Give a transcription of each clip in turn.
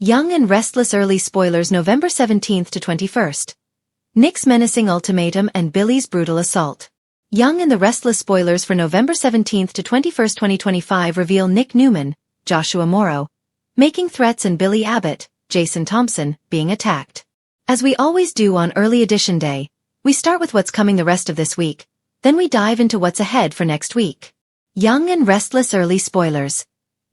Young and Restless early spoilers November 17th to 21st. Nick's menacing ultimatum and Billy's brutal assault. Young and the Restless spoilers for November 17th to 21st 2025 reveal Nick Newman, Joshua Morrow, making threats and Billy Abbott, Jason Thompson, being attacked. As we always do on early edition day, we start with what's coming the rest of this week, then we dive into what's ahead for next week. Young and Restless early spoilers.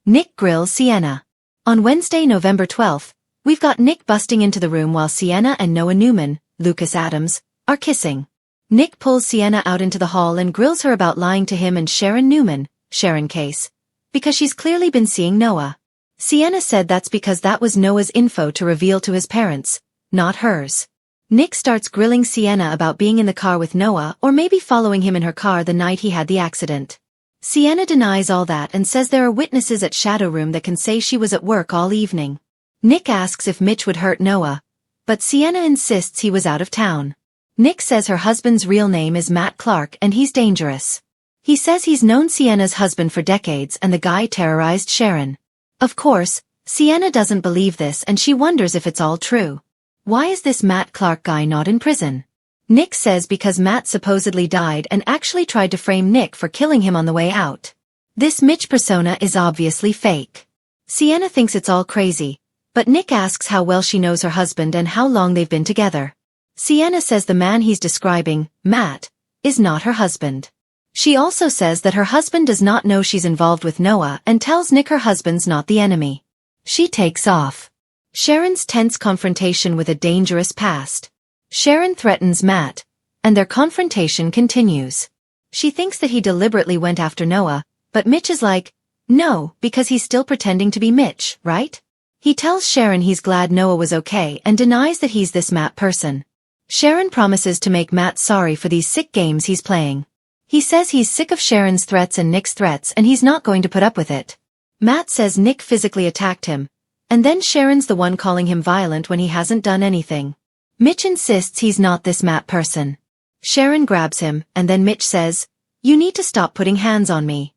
Nick grills Sienna. On Wednesday, November 12th, we've got Nick busting into the room while Sienna and Noah Newman, Lucas Adams, are kissing. Nick pulls Sienna out into the hall and grills her about lying to him and Sharon Newman, Sharon Case, because she's clearly been seeing Noah. Sienna said that's because that was Noah's info to reveal to his parents, not hers. Nick starts grilling Sienna about being in the car with Noah or maybe following him in her car the night he had the accident. Sienna denies all that and says there are witnesses at Shadow Room that can say she was at work all evening. Nick asks if Mitch would hurt Noah, but Sienna insists he was out of town. Nick says her husband's real name is Matt Clark and he's dangerous. He says he's known Sienna's husband for decades and the guy terrorized Sharon. Of course, Sienna doesn't believe this and she wonders if it's all true. Why is this Matt Clark guy not in prison? Nick says because Matt supposedly died and actually tried to frame Nick for killing him on the way out. This Mitch persona is obviously fake. Sienna thinks it's all crazy, but Nick asks how well she knows her husband and how long they've been together. Sienna says the man he's describing, Matt, is not her husband. She also says that her husband does not know she's involved with Noah and tells Nick her husband's not the enemy. She takes off. Sharon's tense confrontation with a dangerous past. Sharon threatens Matt, and their confrontation continues. She thinks that he deliberately went after Noah, but Mitch is like, no, because he's still pretending to be Mitch, right? He tells Sharon he's glad Noah was okay and denies that he's this Matt person. Sharon promises to make Matt sorry for these sick games he's playing. He says he's sick of Sharon's threats and Nick's threats and he's not going to put up with it. Matt says Nick physically attacked him, and then Sharon's the one calling him violent when he hasn't done anything. Mitch insists he's not this Matt person. Sharon grabs him, and then Mitch says, "You need to stop putting hands on me."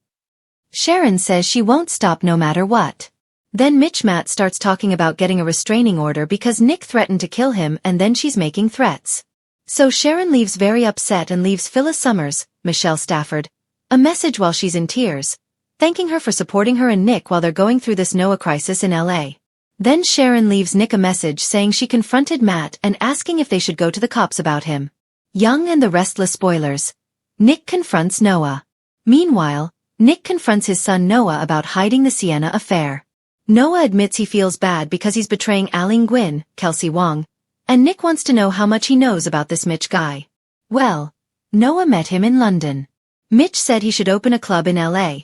Sharon says she won't stop no matter what. Then Matt starts talking about getting a restraining order because Nick threatened to kill him and then she's making threats. So Sharon leaves very upset and leaves Phyllis Summers, Michelle Stafford, a message while she's in tears, thanking her for supporting her and Nick while they're going through this Noah crisis in LA. Then Sharon leaves Nick a message saying she confronted Matt and asking if they should go to the cops about him. Young and the Restless spoilers. Nick confronts Noah. Meanwhile, Nick confronts his son Noah about hiding the Sienna affair. Noah admits he feels bad because he's betraying Aline Gwynn, Kelsey Wong, and Nick wants to know how much he knows about this Mitch guy. Well, Noah met him in London. Mitch said he should open a club in LA.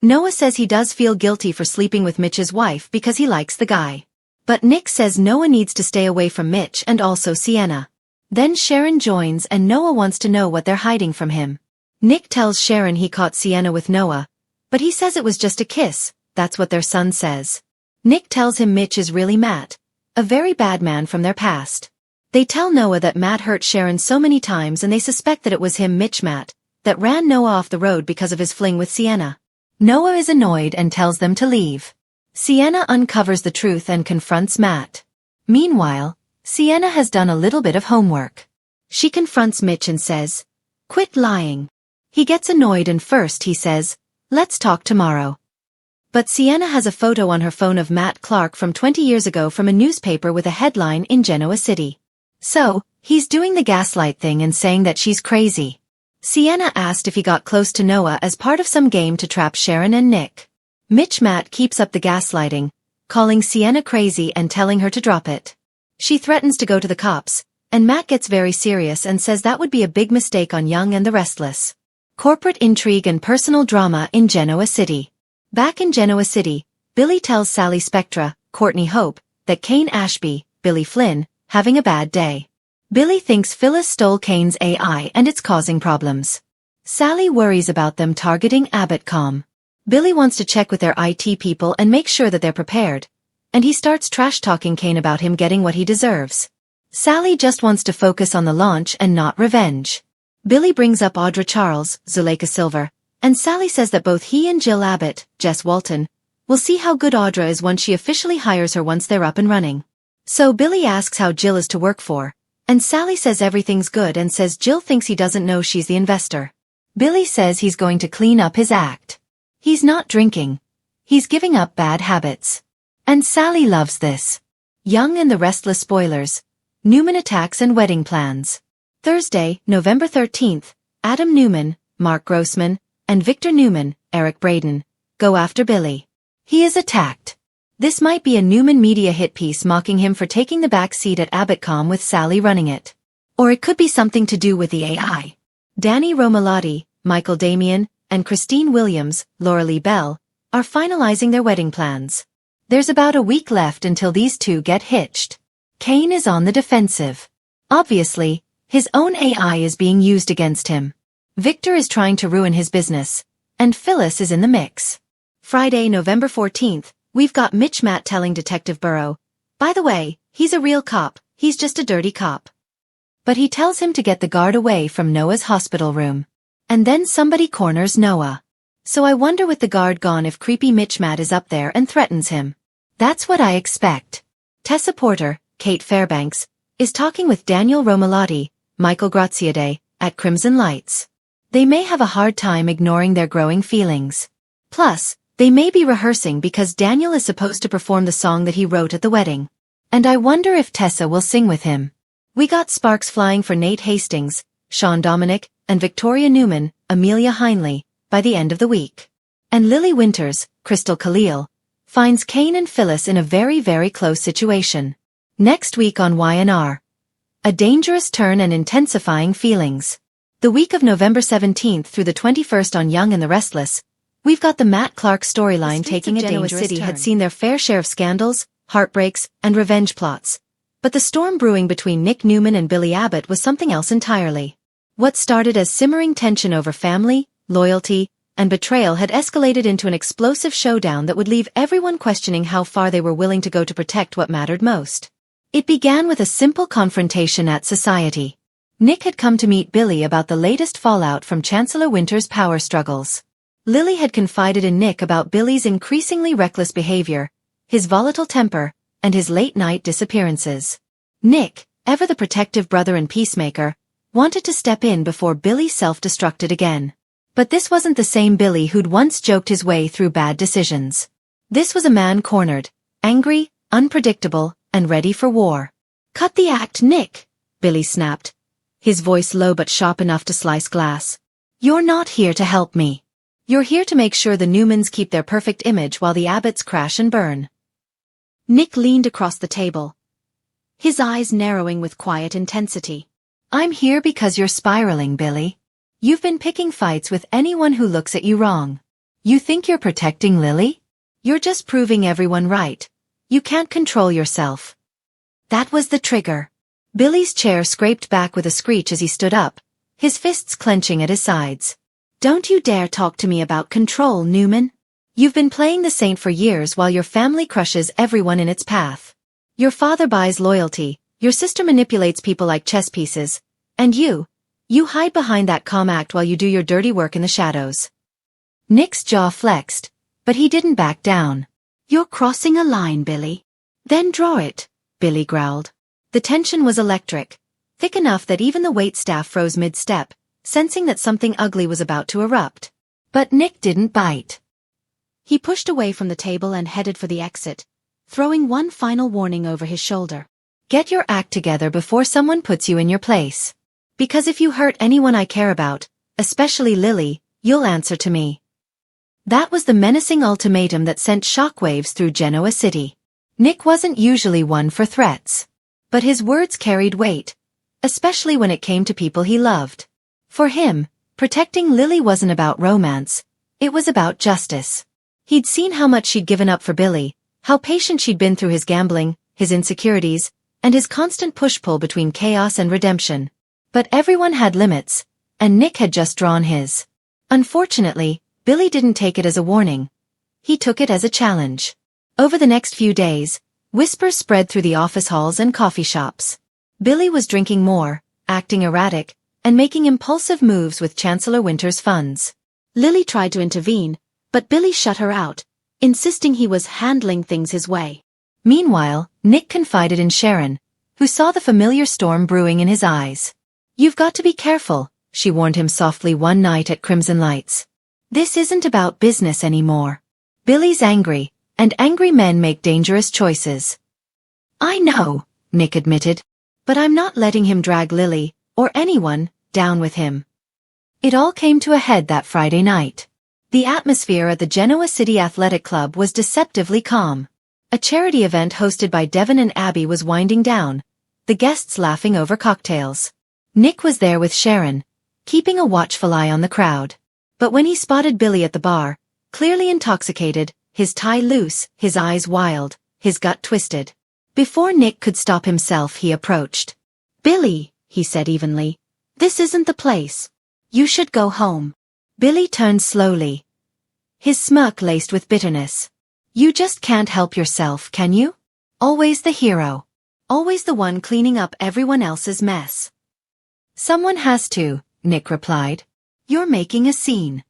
Noah says he does feel guilty for sleeping with Mitch's wife because he likes the guy. But Nick says Noah needs to stay away from Mitch and also Sienna. Then Sharon joins and Noah wants to know what they're hiding from him. Nick tells Sharon he caught Sienna with Noah, but he says it was just a kiss, that's what their son says. Nick tells him Mitch is really Matt, a very bad man from their past. They tell Noah that Matt hurt Sharon so many times and they suspect that it was him Matt, that ran Noah off the road because of his fling with Sienna. Noah is annoyed and tells them to leave. Sienna uncovers the truth and confronts Matt. Meanwhile, Sienna has done a little bit of homework. She confronts Mitch and says, "Quit lying." He gets annoyed and first he says, "Let's talk tomorrow." But Sienna has a photo on her phone of Matt Clark from 20 years ago from a newspaper with a headline in Genoa City. So, he's doing the gaslight thing and saying that she's crazy. Sienna asked if he got close to Noah as part of some game to trap Sharon and Nick. Matt keeps up the gaslighting, calling Sienna crazy and telling her to drop it. She threatens to go to the cops, and Matt gets very serious and says that would be a big mistake on Young and the Restless. Corporate intrigue and personal drama in Genoa City. Back in Genoa City, Billy tells Sally Spectra, Courtney Hope, that Kane Ashby, Billy Flynn, having a bad day. Billy thinks Phyllis stole Kane's AI and it's causing problems. Sally worries about them targeting Abbott.com. Billy wants to check with their IT people and make sure that they're prepared, and he starts trash-talking Kane about him getting what he deserves. Sally just wants to focus on the launch and not revenge. Billy brings up Audra Charles, Zuleika Silver, and Sally says that both he and Jill Abbott, Jess Walton, We'll see how good Audra is once she officially hires her once they're up and running. So Billy asks how Jill is to work for, and Sally says everything's good and says Jill thinks he doesn't know she's the investor. Billy says he's going to clean up his act. He's not drinking. He's giving up bad habits. And Sally loves this. Young and the Restless spoilers. Newman attacks and wedding plans. Thursday, November 13th, Adam Newman, Mark Grossman, and Victor Newman, Eric Braden, go after Billy. He is attacked. This might be a Newman media hit piece mocking him for taking the back seat at AbbotCom with Sally running it. Or it could be something to do with the AI. Danny Romalotti, Michael Damian, and Christine Williams, Laura Lee Bell, are finalizing their wedding plans. There's about a week left until these two get hitched. Kane is on the defensive. Obviously, his own AI is being used against him. Victor is trying to ruin his business, and Phyllis is in the mix. Friday, November 14th, we've got Mitch Matt telling Detective Burrow, by the way, he's a real cop, he's just a dirty cop. But he tells him to get the guard away from Noah's hospital room. And then somebody corners Noah. So I wonder with the guard gone if creepy Mitch Matt is up there and threatens him. That's what I expect. Tessa Porter, Kate Fairbanks, is talking with Daniel Romalotti, Michael Graziade, at Crimson Lights. They may have a hard time ignoring their growing feelings. Plus, they may be rehearsing because Daniel is supposed to perform the song that he wrote at the wedding. And I wonder if Tessa will sing with him. We got sparks flying for Nate Hastings, Sean Dominic, and Victoria Newman, Amelia Heinley, by the end of the week. And Lily Winters, Crystal Khalil, finds Kane and Phyllis in a very, very close situation. Next week on Y&R. A dangerous turn and intensifying feelings. The week of November 17th through the 21st on Young and the Restless, we've got the Matt Clark storyline taking a dangerous turn. City had seen their fair share of scandals, heartbreaks, and revenge plots. But the storm brewing between Nick Newman and Billy Abbott was something else entirely. What started as simmering tension over family, loyalty, and betrayal had escalated into an explosive showdown that would leave everyone questioning how far they were willing to go to protect what mattered most. It began with a simple confrontation at Society. Nick had come to meet Billy about the latest fallout from Chancellor Winter's power struggles. Lily had confided in Nick about Billy's increasingly reckless behavior, his volatile temper, and his late-night disappearances. Nick, ever the protective brother and peacemaker, wanted to step in before Billy self-destructed again. But this wasn't the same Billy who'd once joked his way through bad decisions. This was a man cornered, angry, unpredictable, and ready for war. "Cut the act, Nick," Billy snapped, his voice low but sharp enough to slice glass. "You're not here to help me. You're here to make sure the Newmans keep their perfect image while the Abbotts crash and burn." Nick leaned across the table, his eyes narrowing with quiet intensity. "I'm here because you're spiraling, Billy. You've been picking fights with anyone who looks at you wrong. You think you're protecting Lily? You're just proving everyone right. You can't control yourself." That was the trigger. Billy's chair scraped back with a screech as he stood up, his fists clenching at his sides. "Don't you dare talk to me about control, Newman. You've been playing the saint for years while your family crushes everyone in its path. Your father buys loyalty, your sister manipulates people like chess pieces, and you hide behind that calm act while you do your dirty work in the shadows." Nick's jaw flexed, but he didn't back down. "You're crossing a line, Billy." "Then draw it," Billy growled. The tension was electric, thick enough that even the waitstaff froze mid-step, sensing that something ugly was about to erupt. But Nick didn't bite. He pushed away from the table and headed for the exit, throwing one final warning over his shoulder. "Get your act together before someone puts you in your place. Because if you hurt anyone I care about, especially Lily, you'll answer to me." That was the menacing ultimatum that sent shockwaves through Genoa City. Nick wasn't usually one for threats. But his words carried weight, especially when it came to people he loved. For him, protecting Lily wasn't about romance, it was about justice. He'd seen how much she'd given up for Billy, how patient she'd been through his gambling, his insecurities, and his constant push-pull between chaos and redemption. But everyone had limits, and Nick had just drawn his. Unfortunately, Billy didn't take it as a warning. He took it as a challenge. Over the next few days, whispers spread through the office halls and coffee shops. Billy was drinking more, acting erratic, and making impulsive moves with Chancellor Winter's funds. Lily tried to intervene, but Billy shut her out, insisting he was handling things his way. Meanwhile, Nick confided in Sharon, who saw the familiar storm brewing in his eyes. "You've got to be careful," she warned him softly one night at Crimson Lights. "This isn't about business anymore. Billy's angry, and angry men make dangerous choices." "I know," Nick admitted. "But I'm not letting him drag Lily, or anyone, down with him." It all came to a head that Friday night. The atmosphere at the Genoa City Athletic Club was deceptively calm. A charity event hosted by Devon and Abby was winding down, the guests laughing over cocktails. Nick was there with Sharon, keeping a watchful eye on the crowd. But when he spotted Billy at the bar, clearly intoxicated, his tie loose, his eyes wild, his gut twisted. Before Nick could stop himself, he approached. "Billy," he said evenly, "this isn't the place. You should go home." Billy turned slowly, his smirk laced with bitterness. "You just can't help yourself, can you? Always the hero. Always the one cleaning up everyone else's mess." "Someone has to," Nick replied. "You're making a scene."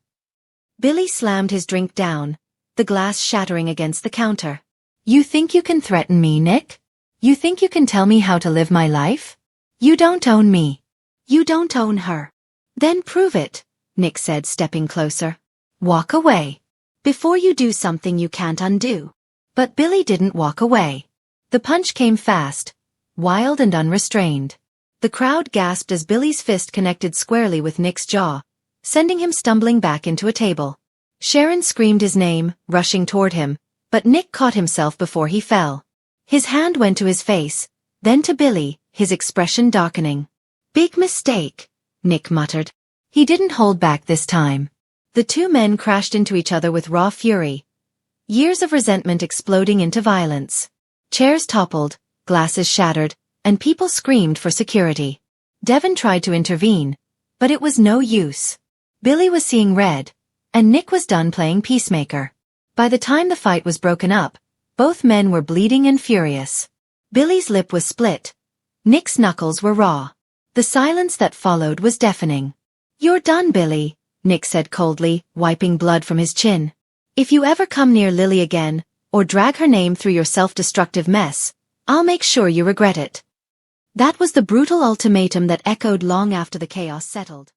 Billy slammed his drink down, the glass shattering against the counter. "You think you can threaten me, Nick? You think you can tell me how to live my life? You don't own me. You don't own her. Then prove it," Nick said, stepping closer. "Walk away. Before you do something you can't undo." But Billy didn't walk away. The punch came fast, wild and unrestrained. The crowd gasped as Billy's fist connected squarely with Nick's jaw, sending him stumbling back into a table. Sharon screamed his name, rushing toward him, but Nick caught himself before he fell. His hand went to his face, then to Billy, his expression darkening. "Big mistake," Nick muttered. He didn't hold back this time. The two men crashed into each other with raw fury, years of resentment exploding into violence. Chairs toppled, glasses shattered, and people screamed for security. Devon tried to intervene, but it was no use. Billy was seeing red, and Nick was done playing peacemaker. By the time the fight was broken up, both men were bleeding and furious. Billy's lip was split. Nick's knuckles were raw. The silence that followed was deafening. "You're done, Billy," Nick said coldly, wiping blood from his chin. "If you ever come near Lily again, or drag her name through your self-destructive mess, I'll make sure you regret it." That was the brutal ultimatum that echoed long after the chaos settled.